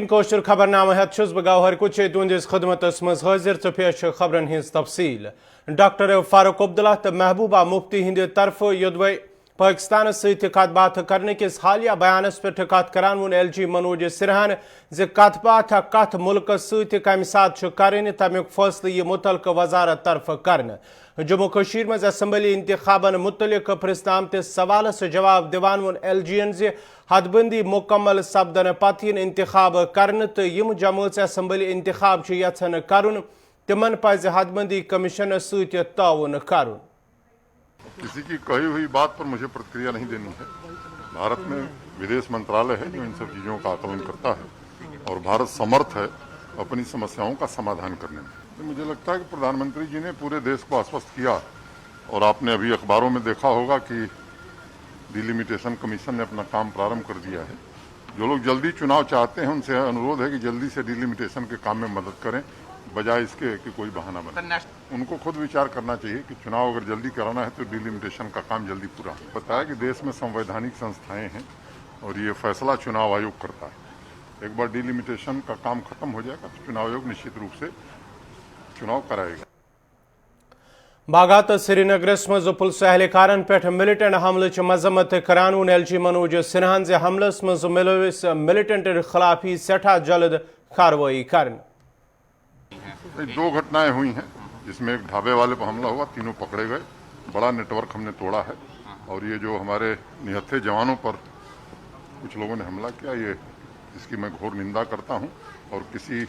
کوشر خبرنامہ ہیت بہ گوہر کچے تہندس خدمتس مز حاضر تو پیش خبرن ہز تفصیل۔ ڈاکٹر فاروق عبداللہ تو محبوبہ مفتی ہند طرف یدوے پاکستان ست کت بات کرنے کس حالیہ بیانس پہ کت کران ون ایل جی منوج سرہان کت بات کت ملک ست کم سات کریں تمیک فیصلہ یہ متعلقہ وزارت طرف کرنے۔ جموں کشیر مز اسمبلی انتخابن متعلق پرسنہ آمتس سوالس جواب دیوان ون ایل جی ین حد بندی مکمل سپدن پتہ انتخاب کرنے تو یم جماعت اسمبلی انتخاب یژھان کرن تمن پز حد بندی کمیشن ست تعاون کرن۔ کسی کی کہی ہوئی بات پر مجھے پرتکریا نہیں دینی ہے۔ بھارت میں ودیش منترالیہ ہے جو ان سب چیزوں کا آکلن کرتا ہے اور بھارت سمرتھ ہے اپنی سمسیاؤں کا سمادھان کرنے میں۔ مجھے لگتا ہے کہ پردھان منتری جی نے پورے دیش کو آشوست کیا اور آپ نے ابھی اخباروں میں دیکھا ہوگا کہ ڈیلیمیٹیشن کمیشن نے اپنا کام پرارمبھ کر دیا ہے۔ جو لوگ جلدی چناؤ چاہتے ہیں ان سے انورودھ ہے کہ جلدی سے ڈیلیمیٹیشن کے کام میں مدد کریں بجائے اس کے کہ کوئی بہانہ بنے۔ ان کو خود وچار کرنا چاہیے کہ چناؤ اگر جلدی کرانا ہے تو ڈیلیمیٹیشن کا کام جلدی پورا ہو۔ بتایا کہ دیش میں سنویدھانک سنستھائیں ہیں اور یہ فیصلہ چناؤ آیوگ کرتا ہے۔ ایک بار ڈیلیمیٹیشن کا کام ختم ہو جائے گا تو چناؤ آیوگ نشچت روپ سے چناؤ کرائے گا۔ باغات سری نگرس مز پولیس اہلکارن پہ ملٹنٹ حملہ مذمت کران ون ایل جی منوج سنہان حملس مز ملوث ملٹنٹ خلاف سٹھا جلد کارروائی کرن۔ دو گھٹنائیں ہوئی ہیں جس میں ایک ڈھابے والے پر حملہ ہوا، تینوں پکڑے گئے، بڑا نیٹ ورک ہم نے توڑا ہے اور یہ جو ہمارے نہتھے جوانوں پر کچھ لوگوں نے حملہ کیا یہ اس کی میں گھور نندا کرتا ہوں اور کسی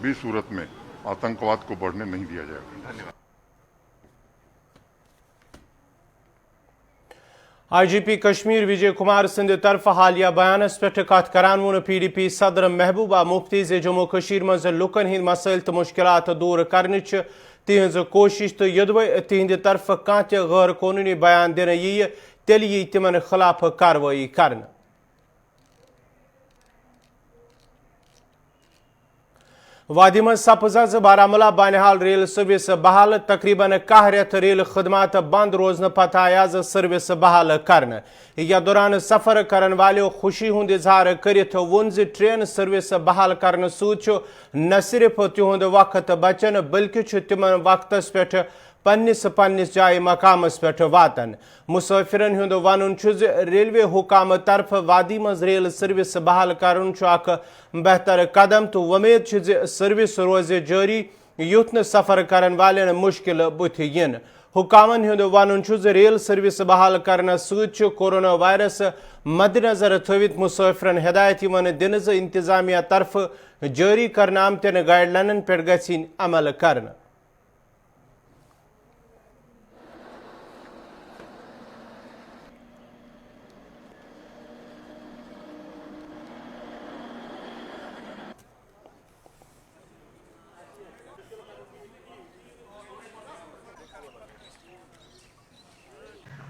بھی صورت میں آتنکواد کو بڑھنے نہیں دیا جائے گا۔ آئی جی پی کشمیر وجے کمار سند طرف حالیہ بیانس پہ کت کران ون پی ڈی پی صدر محبوبہ مفتی جموں کشیر مز لکن ہند مسائل تو مشکلات دور کرنچ تہذ کوشش تو یدوے تہند طرف کان تہ غیر قانونی بیان دن یہ تیل یی تمن خلاف کارروائی کرنے۔ وادی من سپز بارہمولہ بانحال ریل سروس بحال تقریباً 10 ریت ریل خدمات بند روزن پتہ آز سروس بحال کرنے۔ یا دوران سفر کرن والو خوشی ہند اظہار کرت ون ٹرین سروس بحال کرنے ست نہ صرف تہد وقت بچن بلکہ تمن وقتس پہ پنس جائے مقامس پہ واتن۔ مسافرن ہند ون ریلوے حکام طرف وادی مز ریل سروس بحال کرن اخ بہتر قدم تو ومید سروس روز جاری یوت ن سفر کرن والن مشکل بت ین۔ حکامن ہند ون ریل سروس بحال کرنے ست کورونا وائرس مد نظر تھوت مسافرن ہدایت دن انتظامیہ طرف جاری کرنے آمتن گائیڈ لائنن پہ گھن عمل کرنے۔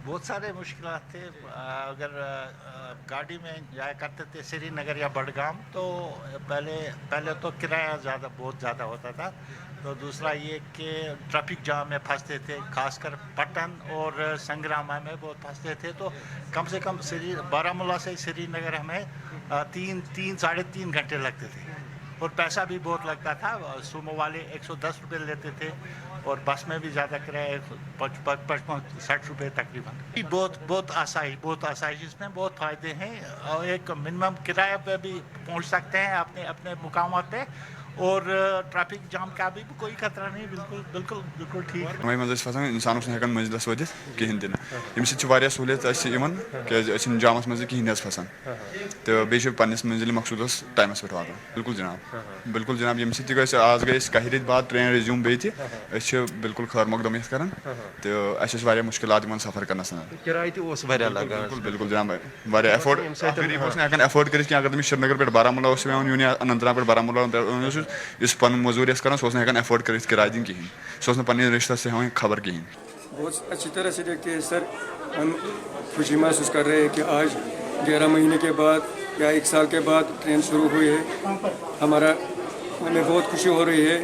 بہت سارے مشکلات تھے۔ اگر گاڑی میں جایا کرتے تھے سری نگر یا بڈگام تو پہلے تو کرایہ بہت زیادہ ہوتا تھا، تو دوسرا یہ کہ ٹریفک جام میں پھنستے تھے، خاص کر پٹن اور سنگراما میں بہت پھنستے تھے، تو کم سے کم بارہمولہ سے سری نگر ہمیں 3-3.5 گھنٹے لگتے تھے اور پیسہ بھی بہت لگتا تھا۔ سومو والے 110 روپے لیتے تھے اور بس میں بھی زیادہ کرایہ 55-60 روپے تقریباً۔ بہت آسائش اس میں بہت فائدے ہیں اور ایک منیمم کرایہ پہ بھی پہنچ سکتے ہیں اپنے مقامات پہ اور ٹریفک جام کا بھی کوئی خطرہ نہیں، بالکل ٹھیک۔ مز انسان ہکان منزلس واتت کہین تہ یم سہولیت کیازِ جامس مز کہین پھسان تو بیٚیہِ چھِ پننس منزل مقصودس ٹائمس پہ واتان۔ بالکل جناب یم سۭتۍ آز گٔے أسۍ 10 رٮ۪تۍ بعد ٹرین ریزیوم بیٚیہِ تہِ أسۍ چھِ بالکل خٲر مقدم یتھ کران تہٕ اَسہِ ٲسۍ واریاہ مُشکلات یِمن سفر کرنس کرایہِ تہِ اوس واریاہ لگان۔ بالکل جناب واریاہ ایفٲرڈ غریٖب اوس نہٕ ہٮ۪کان ایفٲرڈ کٔرِتھ کینٛہہ۔ اگر تٔمِس سرینگر پٮ۪ٹھ بارہمولہ اوس پیٚوان یُن یا اننت ناگ پٮ۪ٹھ بارہمولہ یُس پنُن موٚزوٗرۍ ٲسۍ کران سُہ اوس نہٕ ہٮ۪کان ایفٲرڈ کٔرِتھ کِراے دِنۍ کِہینۍ، سُہ اوس نہٕ پننِس رِشتس ہٮ۪وان خبر کِہینۍ۔ بہت اچھی طرح سے دیکھتے ہیں سر، ہم خوشی محسوس کر رہے ہیں کہ آج 11 مہینے کے بعد یا 1 سال کے بعد ٹرین شروع ہوئی ہے۔ ہمیں بہت خوشی ہو رہی ہے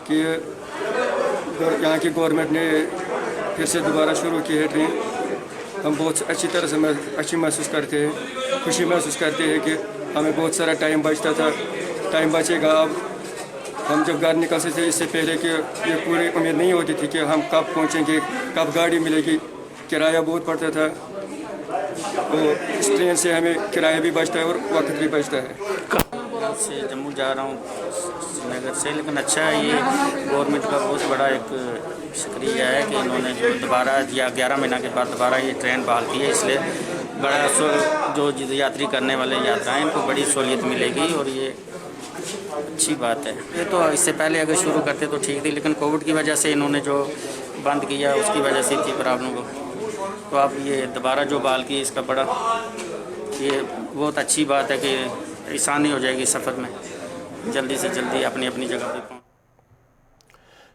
کہ یہاں کی گورنمنٹ نے پھر سے دوبارہ شروع کی ہے ٹرین۔ ہم بہت اچھی طرح سے اچھی محسوس کرتے ہیں، خوشی محسوس کرتے ہیں کہ ہمیں بہت سارا ٹائم بچتا تھا टाइम बचेगा। अब हम जब घर निकलते थे इससे पहले कि ये पूरी उम्मीद नहीं होती थी कि हम कब पहुंचेंगे, कब गाड़ी मिलेगी, किराया बहुत पड़ता था। तो इस ट्रेन से हमें किराया भी बचता है और वक्त भी बचता है। से जम्मू जा रहा हूँ श्रीनगर से, लेकिन अच्छा है ये गवर्नमेंट का बहुत बड़ा एक शुक्रिया है कि इन्होंने जो दोबारा या 11 महीना के बाद दोबारा ये ट्रेन बहाल की है। इसलिए बड़ा जो यात्री करने वाले यात्राएं इनको बड़ी सहूलियत मिलेगी और ये अच्छी बात है। ये तो इससे पहले अगर शुरू करते तो ठीक थी, लेकिन कोविड की वजह से इन्होंने जो बंद किया उसकी वजह से थी प्रॉब्लम को, तो अब ये दोबारा जो बहाल की इसका बड़ा ये बहुत अच्छी बात है कि आसानी हो जाएगी सफ़र में, जल्दी से जल्दी अपनी अपनी जगह पर पहुँच।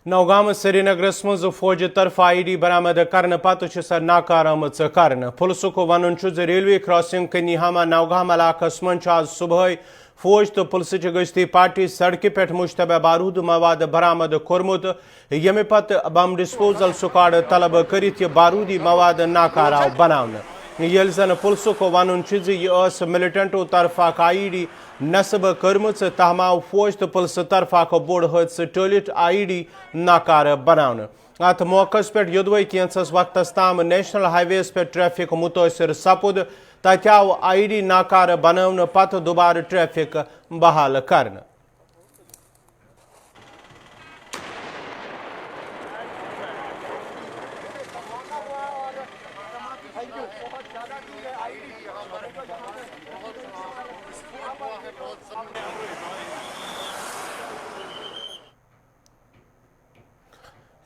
नौगाम श्रीनगरस मज फौज तरफ आईडी बरामद करने पत्त सर नाकार आमच कर पुलिसक वन रेलवे क्रॉसिंग कनीहामा नौगाम इलाकस मज आज सुबह फौज तो पुलिस गश्ती पार्टी सड़क पे मुश्तबा बारूद मवाद बरामद कोर्मुत यमे पत बम डिस्पोजल स्क्वाड तलब कर बारूदी मवाद नाकार आव बनाने यल जन पुलिसक वन यह मिलिटेंटो तरफ आईडी नस्ब कर्मच तहमाव फौज तो पुलिस तरफ बोड़ हादस टलित आईडी नाकार बनाने अत मौके पे योदवे कैंसस वक्त ताम नेशनल हाईवेस पे ट्रैफिक मुतासर सपुद तत आव आईडी नाकार बनाने पत दोबारा ट्रैफिक बहाल करने।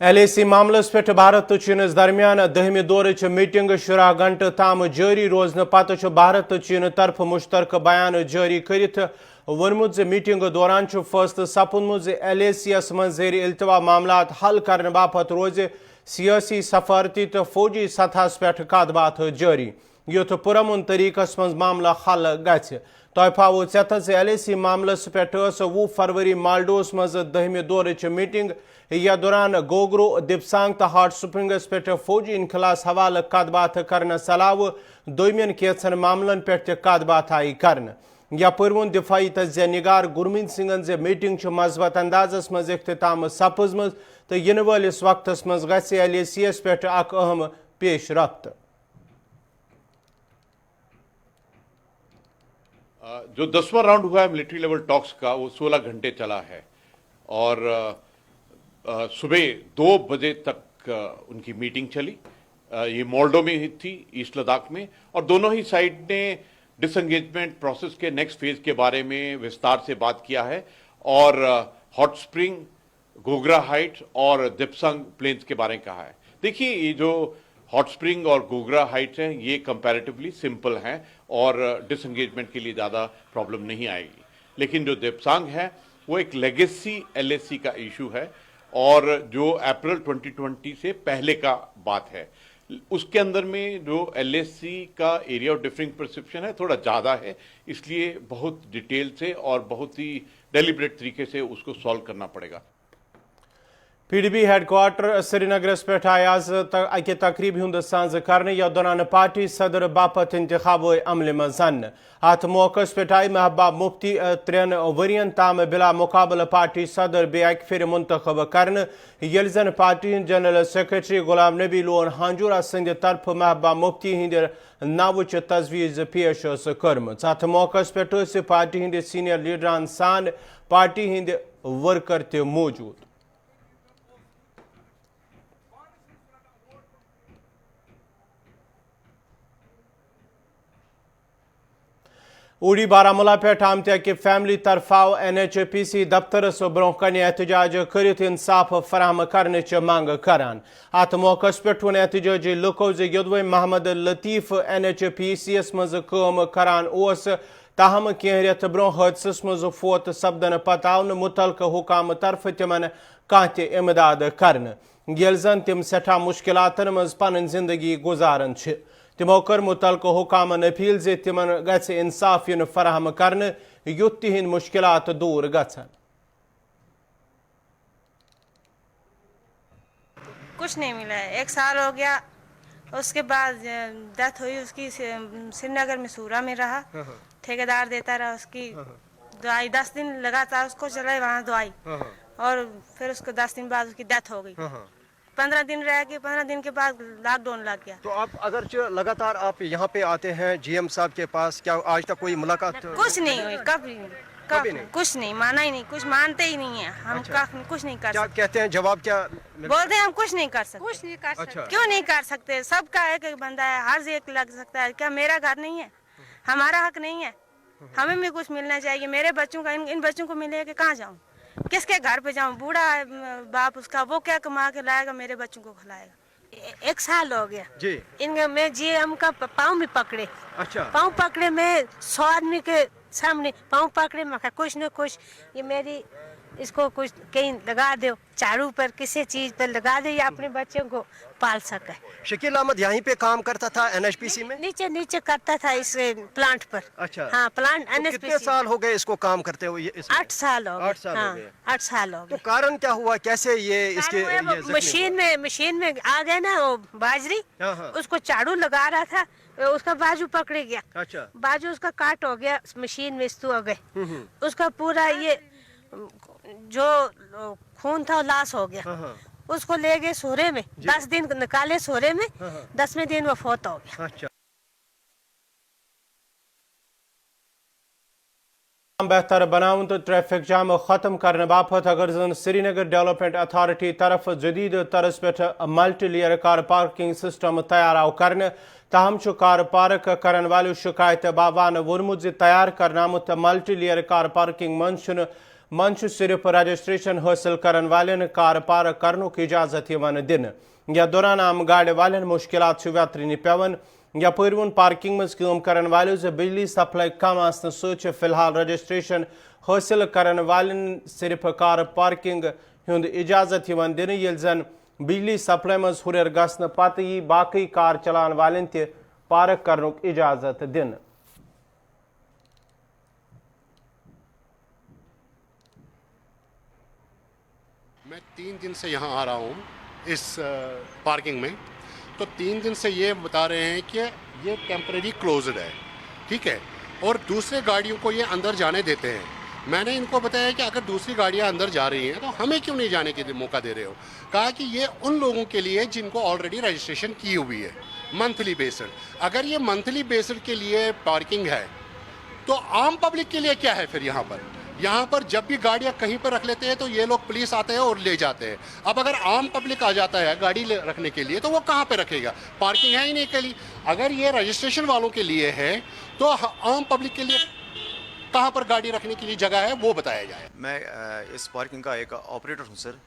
LAC मामलस पे भारत तो चीनस दरमियान 10वीं दौर मीटिंग 10 घंटे ताम जारी रोजन पत भारत तो चीन तरफ मुश्तरक बयान जारी करित वोनमुत मीटिंग दौरान फैसले सपुनमुत LACs मं जेर इल्तवा मामलात हल करने बापत रोज सियासी सफारती तो फौजी सतहस पे कत बात जारी युथ पुरमन तरीकस मं मामला हल गछ। तह पावो चेत LAC मामलस पे 20 फरवरी मालडोस मं 10वीं दौर मीटिंग या दौरान गोगरो दिपसांग तो हॉट स्प्रिंगस पे फौजी इनखलास हवाल कत बात करने सलाव दोमिन कैंसन मामलन पे कत बात आई कर यपर वोन दिफाई तजिया निगार गुरमीत सिंगन जे मीटिंग मजबत अंदाजस मज इख्तिताम सपजम तो इन वालिस वक्तस मज गसे LACs पे अहम पेश रफ्त। जो 10वां राउंड हुआ है मिलिट्री लेवल टॉक्स का वो 16 घंटे चला है और सुबह 2 बजे तक उनकी मीटिंग चली। ये मोल्डो में ही थी, ईस्ट लद्दाख में, और दोनों ही साइड ने डिसएंगेजमेंट प्रोसेस के नेक्स्ट फेज के बारे में विस्तार से बात किया है और हॉट स्प्रिंग, गोगरा हाइट्स और दिपसंग प्लेन्स के बारे में कहा है। देखिए ये जो हॉट स्प्रिंग और गोगरा हाइट्स हैं ये कंपैरेटिवली सिंपल हैं और डिसएंगेजमेंट के लिए ज़्यादा प्रॉब्लम नहीं आएगी, लेकिन जो दिपसंग है वो एक लेगेसी LAC का इशू है और जो अप्रैल 2020 से पहले का बात है। उसके अंदर में जो LAC का एरिया ऑफ डिफरिंग परसेप्शन है थोड़ा ज़्यादा है, इसलिए बहुत डिटेल से और बहुत ही डेलिब्रेट तरीके से उसको सॉल्व करना पड़ेगा। PDP हेडक्वार्टर श्रीनगरस पे आज अकि तकरीब हुंद सांझ करने या दौरान पार्टी सदर बापत इंतखाब अमल में जन अत मौके पे आई महबूबा मुफ्ती 3 वरियन ताम बिला मुकाबल पार्टी सदर बे अक फिर मुंतखब करने यल जन party general secretary Ghulam Nabi loan Hanjura Sindh तरफ महबूबा मुफ्ती हिंद नावच तजवीज़ पेश कर्म अत मौके पे पार्टी हिंद सीनियर लीडरान सान पार्टी हिंद वर्कर ते मौजूद। उड़ी बारामूला पे आमत कि फैमिली तरफ आव NHPC दफ्तरस ब्रोह कन एहतजाज करित इंसाफ फराहम करने मांग करान अत मौके पे वन एहतजाजी लुको योदवे मोहम्मद लतीफ़ NHPCs मज काम करान ओस ताहम कह रेत ब्रोह हादसस मज फोत सपदन पत आव मुतलक हुकाम तरफ तिमन कह इमदाद करन यल जन तिम सठा मुश्किलातन मज पन जिंदगी गुजारन तिमो कर मुतलक हुकामन अपील जे तिमन गछ इंसाफ इन फराहम करने युत तिहिंद मुश्किलात दूर गछन। कुछ नहीं मिला है, 1 साल हो गया, उसके बाद डेथ हुई उसकी श्रीनगर में सूरा में रहा, ठेकेदार देता रहा, उसकी दवाई 10 दिन लगातार उसको चलाई वहाँ दवाई, और फिर उसको 10 दिन बाद उसकी डेथ हो गई। 15 दिन रह गए, 15 दिन के बाद लॉकडाउन लग गया। तो आप अगर जो लगातार आप यहाँ पे आते हैं जीएम साहब के पास, क्या आज तक कोई मुलाकात? कुछ नहीं हुई, कभी नहीं, कुछ नहीं माना ही नहीं, कुछ मानते ही नहीं है हम। कुछ नहीं कर क्या सकते। कहते हैं, जवाब क्या बोलते हैं हम कुछ नहीं कर सकते। कुछ नहीं कर सकते। क्यों नहीं कर सकते? सबका एक एक बंदा है, हर एक लग सकता है। क्या मेरा घर नहीं है? हमारा हक नहीं है? हमें भी कुछ मिलना चाहिए। मेरे बच्चों का, इन बच्चों को मिले कि कहाँ जाऊँ, किसके घर पे जाऊँ? बूढ़ा है बाप उसका, वो क्या कमा के लाएगा, मेरे बच्चों को खिलाएगा। 1 साल हो गया जी। इनके में जीएम का पाँव भी पकड़े। अच्छा। पाँव पकड़े में 100 आदमी के सामने पाँव पकड़े, मैं कुछ न कुछ ये मेरी इसको कुछ कहीं लगा दो, झाड़ू पर किसी चीज पर लगा दे, या अपने बच्चों को पाल सके। शकील अहमद यहीं पे काम करता था एनएचपीसी में? नीचे करता था इस प्लांट पर। अच्छा। हाँ, प्लांट तो एनएचपीसी। कितने साल हो गए इसको काम करते हुए? 8 साल हो गए। 8 साल हो गए। 8 साल हो तो गए। कारण क्या हुआ, कैसे ये इसके मशीन में आ गए ना वो बाजरी, उसको झाड़ू लगा रहा था, उसका बाजू पकड़े गया। अच्छा। बाजू उसका काट हो गया, मशीन में इस्तू हो गए, उसका पूरा ये जो खून था लॉस हो गया। उसको ले गए सोरे में, 10 दिन निकाले सोरे में, 10वें दिन वो फौत हो गया। अच्छा। बेहतर बनाउन तो ट्रैफिक जाम खत्म करने बापत अगर जन श्रीनगर डेवलपमेंट अथॉरिटी तरफ जदीद तर्ज पे multi layer car parking system तैयार करने तहम कार पार्क करने वाले शिकायत बाबान वोनमुत तैयार करनामुत मल्टी लेयर कार पार्किंग मन सिर्फ रजिस्ट्रेशन हासिल करने वाले कार पार्क करने की इजाजत दिन या दौरान आम गाड़ी वाले मुश्किलात व्यतरन पेवन यपर वोन पार्किंग मज काम करने वालों से बिजली सप्लाई कम आसने सत फिलहाल रजिस्ट्रेशन हासिल करने वाले सिर्फ कार पार्किंग हुंद इजाजत दिन ये जन बिजली सप्लाई मज हुर गसन पत यी बाकी कार चलान वाले ते पार्क करने इजाजत दिन। मैं 3 दिन से यहाँ आ रहा हूँ इस पार्किंग में, तो 3 दिन से ये बता रहे हैं कि ये टेम्परेरी क्लोज्ड है, ठीक है, और दूसरे गाड़ियों को ये अंदर जाने देते हैं। मैंने इनको बताया कि अगर दूसरी गाड़ियाँ अंदर जा रही हैं तो हमें क्यों नहीं जाने के लिए मौका दे रहे हो? कहा कि ये उन लोगों के लिए जिनको ऑलरेडी रजिस्ट्रेशन की हुई है मंथली बेस्ड। अगर ये मंथली बेस्ड के लिए पार्किंग है तो आम पब्लिक के लिए क्या है फिर? यहाँ पर जब भी गाड़ियाँ कहीं पर रख लेते हैं तो ये लोग पुलिस आते हैं और ले जाते हैं। अब अगर आम पब्लिक आ जाता है गाड़ी रखने के लिए तो वो कहाँ पे रखेगा? पार्किंग है ही नहीं के लिए। अगर ये रजिस्ट्रेशन वालों के लिए है तो आम पब्लिक के लिए कहाँ पर गाड़ी रखने के लिए जगह है वो बताया जाए। मैं इस पार्किंग का एक ऑपरेटर हूँ सर।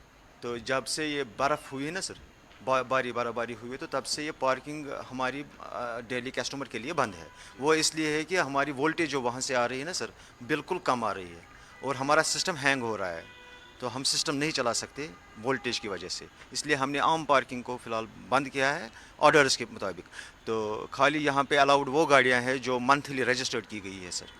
तो जब से ये बर्फ़ हुई ना सर, बर्फबारी हुई, तो तब से ये पार्किंग हमारी डेली कस्टमर के लिए बंद है। वो इसलिए है कि हमारी वोल्टेज जो वहाँ से आ रही है ना सर, बिल्कुल कम आ रही है और हमारा सिस्टम हैंग हो रहा है, तो हम सिस्टम नहीं चला सकते वोल्टेज की वजह से। इसलिए हमने आम पार्किंग को फ़िलहाल बंद किया है ऑर्डर्स के मुताबिक। तो खाली यहाँ पे अलाउड वो गाड़ियाँ हैं जो मंथली रजिस्टर्ड की गई है सर,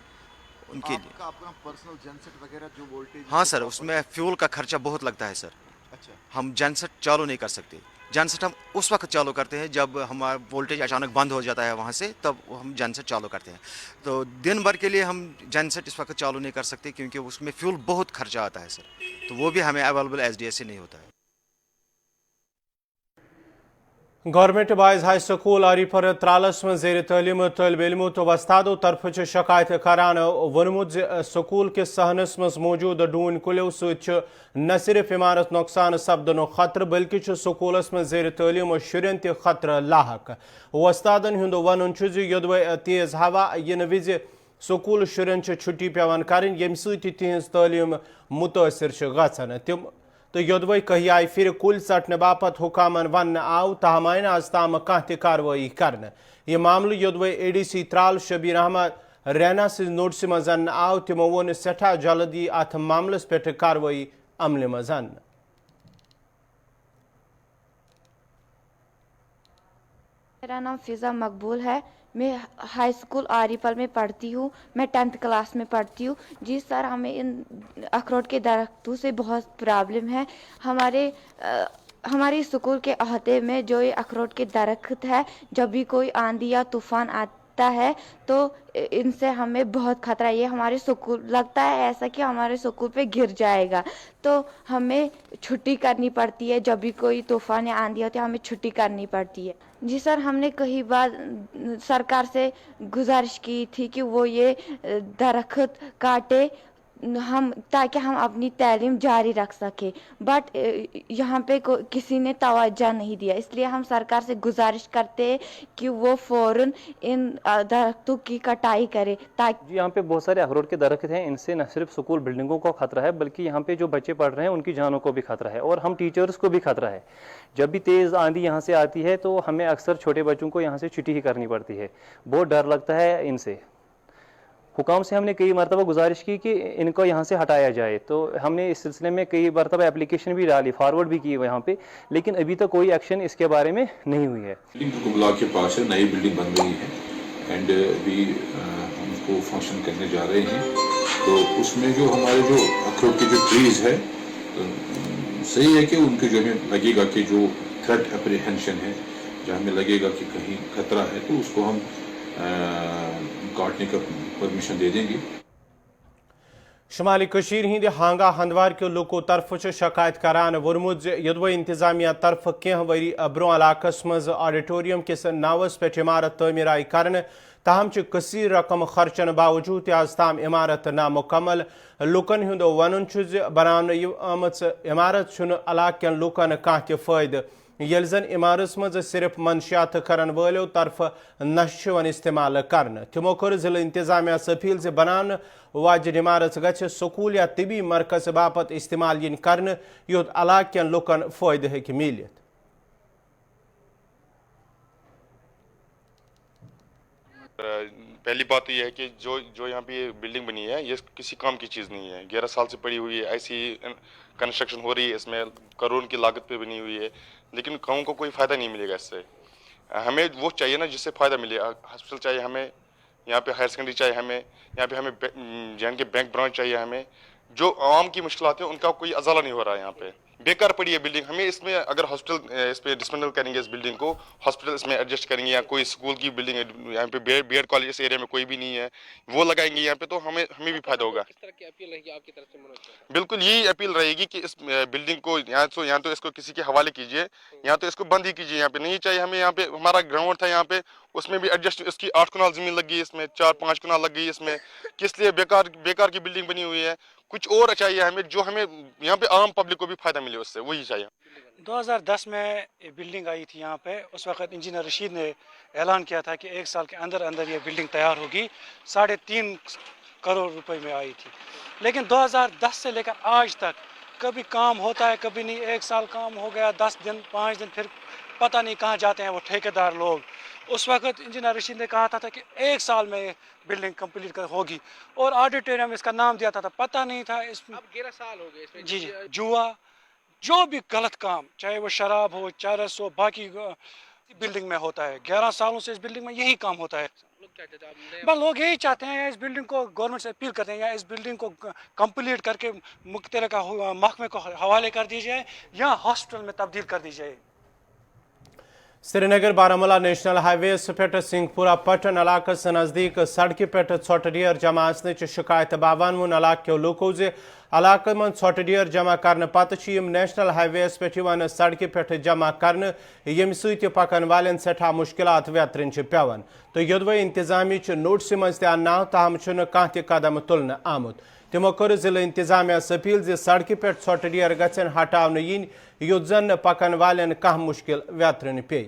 उनके लिए। आपका पर्सनल जनसेट वगैरह जो वोल्टेज? हाँ सर, उसमें फ्यूल का खर्चा बहुत लगता है सर। अच्छा। हम जनसेट चालू नहीं कर सकते। जनसेट हम उस वक्त चालू करते हैं जब हमारा वोल्टेज अचानक बंद हो जाता है वहाँ से, तब हम जनसेट चालू करते हैं। तो दिन भर के लिए हम जनसेट इस वक्त चालू नहीं कर सकते क्योंकि उसमें फ्यूल बहुत खर्चा आता है सर, तो वो भी हमें अवेलेबल एसडीएस से नहीं होता है। गवर्नमेंट बॉयज़ हाई स्कूल आरीपर त्रालस में जेर तलीम तलब इल्मो तो वस्तादों तरफ शिकायत करान वनमुत स्कूल के सहनस मज मौजूद डून कुलो सत न सिर्फ इमारत नुकसान सपदन खतर बल्कि स्कूलस में जेर तलीम शुरन त खतर लाक। वस्तादन हुंद वन योदवे तेज हवा इन विज स्कूल शुरन छुट्टी पेवान करें यम सहिज तलीम मुतासर गन तम तो योदवे कही आई फिर कुल सटने बापत हुकामन वन आव तहम आन आज ताम कह कार्रवाई करने। यह मामले योदवे एडीसी त्राल शबीर अहमद रैना से नोटिस मज आव तमो वोन सठा जल्दी अथ मामलस पे कार्रवाई अमल मज। मेरा नाम फिज़ा मकबूल है, मैं हाई स्कूल आरीपल में पढ़ती हूँ, मैं 10th क्लास में पढ़ती हूँ। जी सर, हमें इन अखरोट के दरख्तों से बहुत प्रॉब्लम है। हमारे स्कूल के अहाते में जो ये अखरोट के दरख्त है, जब भी कोई आंधी या तूफान लगता है तो इनसे हमें बहुत खतरा है। ये हमारे स्कूल लगता है ऐसा कि हमारे स्कूल पे गिर जाएगा, तो हमें छुट्टी करनी पड़ती है। जब भी कोई तूफान या आंधी होती है हमें छुट्टी करनी पड़ती है। जी सर, हमने कई बार सरकार से गुजारिश की थी कि वो ये दरख्त काटे हम ताकि हम अपनी तालीम जारी रख सके, बट यहाँ पे किसी ने तवज्जो नहीं दिया। इसलिए हम सरकार से गुजारिश करते हैं कि वो फौरन इन दरख्तों की कटाई करे ताकि। जी, यहाँ पे बहुत सारे अखरोट के दरख्त हैं, इनसे न सिर्फ स्कूल बिल्डिंगों को खतरा है बल्कि यहाँ पे जो बच्चे पढ़ रहे हैं उनकी जानों को भी खतरा है और हम टीचर्स को भी खतरा है। जब भी तेज़ आंधी यहाँ से आती है तो हमें अक्सर छोटे बच्चों को यहाँ से छुट्टी ही करनी पड़ती है, बहुत डर लगता है इनसे। हुकाम से हमने कई मरतबा गुजारिश की कि इनको यहाँ से हटाया जाए, तो हमने इस सिलसिले में कई मरतबा एप्लीकेशन भी डाली, फॉरवर्ड भी की यहाँ पे, लेकिन अभी तक कोई एक्शन इसके बारे में नहीं हुई है। बिल्डिंग ब्लॉक के पास है, नई बिल्डिंग बन रही है एंड भी हमको फंक्शन करने जा रहे हैं, तो उसमें जो हमारे जो अखरोट के जो ट्रीज है तो सही है कि उनके जो हमें लगेगा कि जो थ्रेट अप्रीहेंशन है, जहाँ हमें लगेगा कि कहीं खतरा है तो उसको हम काटने का परमिशन दे देंगे। शुमाली कशीर हिंद हांगा हंदवार के लोगों तरफ शिकायत करान वोरमुत यदव इंतजामिया तरफ कह वरी ब्रो इलाकस मज ऑडिटोरियम किस नावस पे इमारत तमीर आई कर ताहम कसीर रकम खर्चन बावजूद आज ताम इमारत नामुकम्मल। लुकन हुंद वन बनान इमारत इलाकन लुकन कह तह फायद यल जन इमारत मज सिर्फ मनशियात करन वालों तरफ नश वन इस्तेमाल करन। तमो कर जिला इंतजामिया अपील से बनान वाजिन इमारत गछ स्कूल या तिबी मरकज बापत इस्तेमाल yin करन योत इलाकन लुकन फायद हेकि मिलित। पहली बात तो यह है कि जो यहाँ पे बिल्डिंग बनी है ये किसी काम की चीज़ नहीं है, 11 साल से पड़ी हुई है, ऐसी कंस्ट्रक्शन हो रही है, इसमें करोड़ की लागत पे बनी हुई है, लेकिन गाँव को कोई फ़ायदा नहीं मिलेगा इससे। हमें वो चाहिए ना जिससे फ़ायदा मिले, हॉस्पिटल चाहिए हमें, यहाँ पे हायर सेकेंडरी चाहिए हमें, यहाँ पे हमें जैन के बैंक ब्रांच चाहिए हमें। जो आवाम की मुश्किलात है उनका कोई अजाला नहीं हो रहा है, यहाँ पे बेकार पड़ी है बिल्डिंग। हमें इसमें अगर हॉस्पिटल इस पे डिसमेंटल करेंगे इस बिल्डिंग को, हॉस्पिटल इसमें एडजस्ट करेंगे या कोई स्कूल की बिल्डिंग है यहाँ पे बीएड कॉलेज इस एरिया में कोई भी नहीं है वो लगाएंगे यहाँ पे, तो हमें भी फायदा होगा। किस तरह की अपील रहेगी आपकी तरफ से मनोज? बिल्कुल यही अपील रहेगी कि इस बिल्डिंग को यहाँ तो इसको किसी के हवाले कीजिए, यहाँ तो इसको बंद ही कीजिए, यहाँ पे नहीं चाहिए हमें। यहाँ पे हमारा ग्राउंड था यहाँ पे, उसमें भी एडजस्ट इसकी 8 कनाल जमीन लग गई, इसमें 4-5 कनाल लग गई इसमें, किस लिए बेकार की बिल्डिंग बनी हुई है। कुछ और चाहिए हमें जो हमें यहाँ पे आम पब्लिक को भी फायदा मिले उससे, वही चाहिए। 2010 में बिल्डिंग आई थी यहाँ पे, उस वक्त इंजीनियर रशीद ने ऐलान किया था कि 1 साल के अंदर अंदर ये बिल्डिंग तैयार होगी, 3.5 करोड़ रुपए में आई थी। लेकिन 2010 से लेकर आज तक कभी काम होता है कभी नहीं, 1 साल काम हो गया, 10 दिन 5 दिन फिर पता नहीं कहाँ जाते हैं वो ठेकेदार लोग। उस वक्त इंजीनियर रशीद ने कहा था कि 1 साल में बिल्डिंग कंप्लीट होगी और ऑडिटोरियम इसका नाम दिया था, पता नहीं था इसमें। अब 11 साल हो गए इसमें। जी, जुआ जो भी गलत काम, चाहे वो शराब हो, चरस हो, बाकी बिल्डिंग में होता है। 11 सालों से इस बिल्डिंग में यही काम होता है। बस लोग यही चाहते हैं, इस बिल्डिंग को गवर्नमेंट से अपील करते हैं या इस बिल्डिंग को कंप्लीट करके मुख्तलिफ महकमे को हवाले कर दी जाए या हॉस्पिटल में तब्दील कर दी जाए। श्रीनगर बारामूला नेशनल हाईवे पे सिंहपुरा पटन इलाकस नज़दीक सड़क पे ढेर जमा शिकायत बावन वोन इलाको लोको इलाक मन ढेर जमा कर पत नेशनल हाईवे पे सड़क पे जमा कर यम पकन वाले सठा मुश्किलात व्यतरन पेवान, तो योदवे इंतजामी नोटिस मज तनाव ताहम कह कदम तुलने आमुत। तमो कर जिला इंतजामिया अपील जे सड़क पे ढेर गन हटाने yin युत जन पकन वाले कह मुश्किल व्यतरन पे।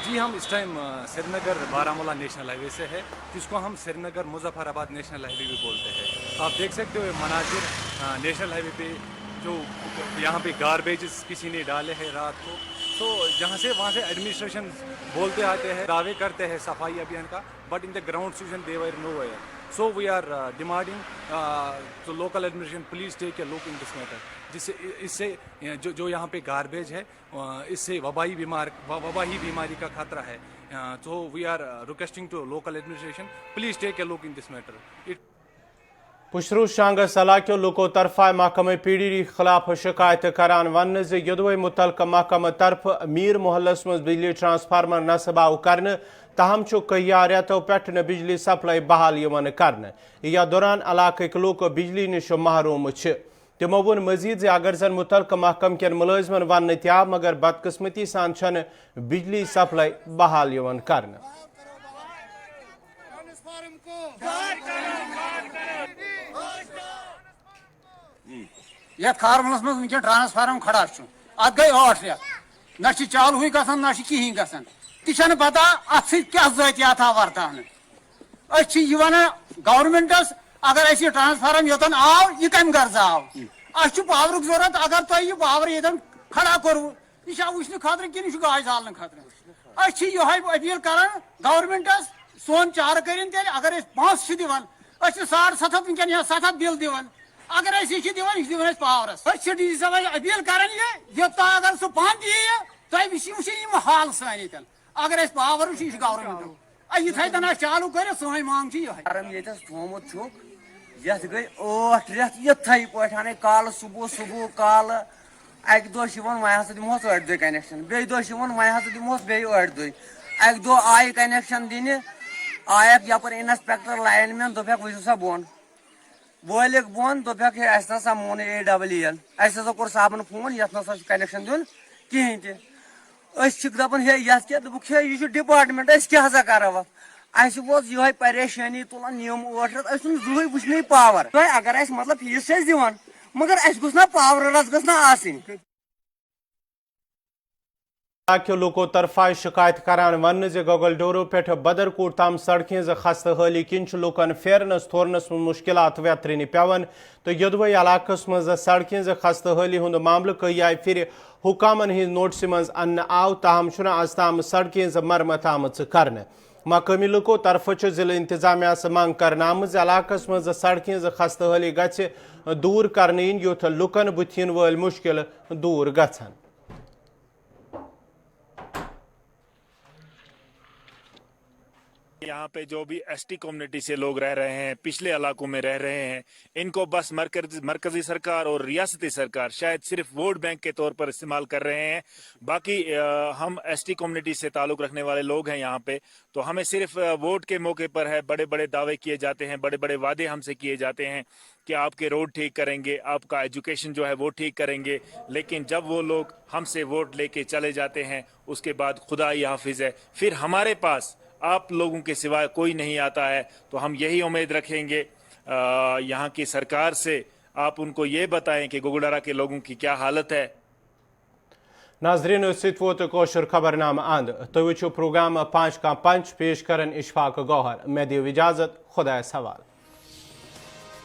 जी, हम इस time Srinagar Baramulla national highway से है, जिसको हम श्रीनगर मुजफ्फराबाद नेशनल हाईवे भी बोलते हैं। आप देख सकते हो मनाजिर नेशनल हाईवे पे जो यहाँ पे गार्बेजेस किसी ने डाले हैं रात को, तो जहाँ से वहाँ से एडमिनिस्ट्रेशन बोलते आते हैं, दावे करते हैं सफाई अभियान का, but in the ground situation they were nowhere. So we are demanding to local administration please take a look in this matter, जिससे इससे जो यहाँ पे गार्बेज है इससे वबाही बीमारी का खतरा है। तो we are requesting to local administration please take a look in this matter. پشرو شانگس علاقوں لوکو طرفہ محکمہ پی ڈی ڈی خلاف شکایت کران ون یدوے متعلقہ محکمہ طرف میر محلس مز بجلی ٹرانسفارمر نصب آو کرنے تاہم کئی ریتو پہ بجلی سپلائی بحال کرنے یا دوران علاقہ لوگ بجلی نش محروم تمو ون مزید اگر زن متعلقہ محکمہ کن ملازمن ون تیو مگر بدقسمتی سان چھن بجلی سپلائی بحال کرنے یت کارملس مز ونکن ٹرانسفارم کھڑا ات گئی 8 ریت نہ چالو گھان نہ کہین گھان تہ پتہ ات سیا ذاتیات آو ورتان گورمنٹس اگر اس ٹرانسفارم یوتن آو یہ کم غرض آو اس پاور ضرورت اگر تھی یہ پاور یتن کھڑا کرو یہ وچن خاطر کن یہ گاش زالن خاطر یہ اپیل کران گورمنٹس سون چار کرن تیل اگر پانس دان 750 ونکن یا 700 بل دان اگر یہ دان پاورس ڈی سی صاحب اپیل کران یہ اگر سہ پان تھی وچن حال سان اگر پاور وچ یہ گورمنٹ یہ تھن چالو کر سوئی مانگ یہ تھومت یت گئی 8 ریت یتھے پہ کال صبح کال اکہ دہ وی ہسا دموس 8 دہ کنیکشن بیٚیہِ دۄہ وی ہسا دموس بیٚیہِ 8 دہ اکہ دہ آئی کنیکشن دن آیک یپر انسپیکٹر لائن مین دوٚپکھ ؤسِو سا بۄن وٲلِکھ بۄن دوٚپکھ ہے اَسہِ نسا مون AWL اَسہِ ہسا کوٚر صاحبن فون یتھ نسا چھُ کنیکشن دیُن کہیٖنۍ تہِ أسۍ چھِکھ دپان ہے یتھ کیٛاہ دوٚپُکھ ہے یہ چھُ ڈپارٹمنٹ أسۍ کیٛاہ ہسا کرو اتھ اس یہ پریشانی تلان یم 8 رٮ۪تھ أسۍ چھُنہٕ زٕہٕنۍ وٕچھنٕے پاور تۄہہِ اگر اَسہِ مطلب فیٖس چھِ أسۍ دِوان مگر اَسہِ گوٚژھ نا پاورس گٔژھ نا آسٕنۍ علاقہ لوکو طرفہ شکایت کران ون گوگل ڈورو پہ بدرکوٹ تام سڑکیں خستہ حالی کن لوکن پھیرنس تھورنس من مشکلات ویترن پیون تو یدوے علاقہ مز سڑکیں خستہ حالی ہند معاملہ کئی آئی پھر حکامن ہز نوٹس مز ان آو تاہم از تام سڑکیں مرمت آمت کرنے مقامی لوکو طرف ضلع انتظامیہ سے منگ کرنا آمز علاقہ مز سڑکیں خستہ حالی گھ دور کرنے یوت لکن بتھین ول مشکل دور گھن یہاں پہ جو بھی ایس ٹی کمیونٹی سے لوگ رہ رہے ہیں پچھلے علاقوں میں رہ رہے ہیں ان کو بس مرکزی سرکار اور ریاستی سرکار شاید صرف ووٹ بینک کے طور پر استعمال کر رہے ہیں باقی ہم ایس ٹی کمیونٹی سے تعلق رکھنے والے لوگ ہیں یہاں پہ تو ہمیں صرف ووٹ کے موقع پر ہے بڑے بڑے دعوے کیے جاتے ہیں بڑے بڑے وعدے ہم سے کیے جاتے ہیں کہ آپ کے روڈ ٹھیک کریں گے آپ کا ایجوکیشن جو ہے وہ ٹھیک کریں گے لیکن جب وہ لوگ ہم سے ووٹ لے کے چلے جاتے ہیں اس کے بعد خدا ہی حافظ ہے پھر ہمارے پاس آپ لوگوں کے سوائے کوئی نہیں آتا ہے تو ہم یہی امید رکھیں گے یہاں کی سرکار سے آپ ان کو یہ بتائیں کہ گوگلڈارا کے لوگوں کی کیا حالت ہے ناظرین ست ووت کوشر خبر نامہ اند تو وچھو پروگرام 5 کا 5 پیش کرن اشفاق گوہر میں دیو اجازت خدا سوال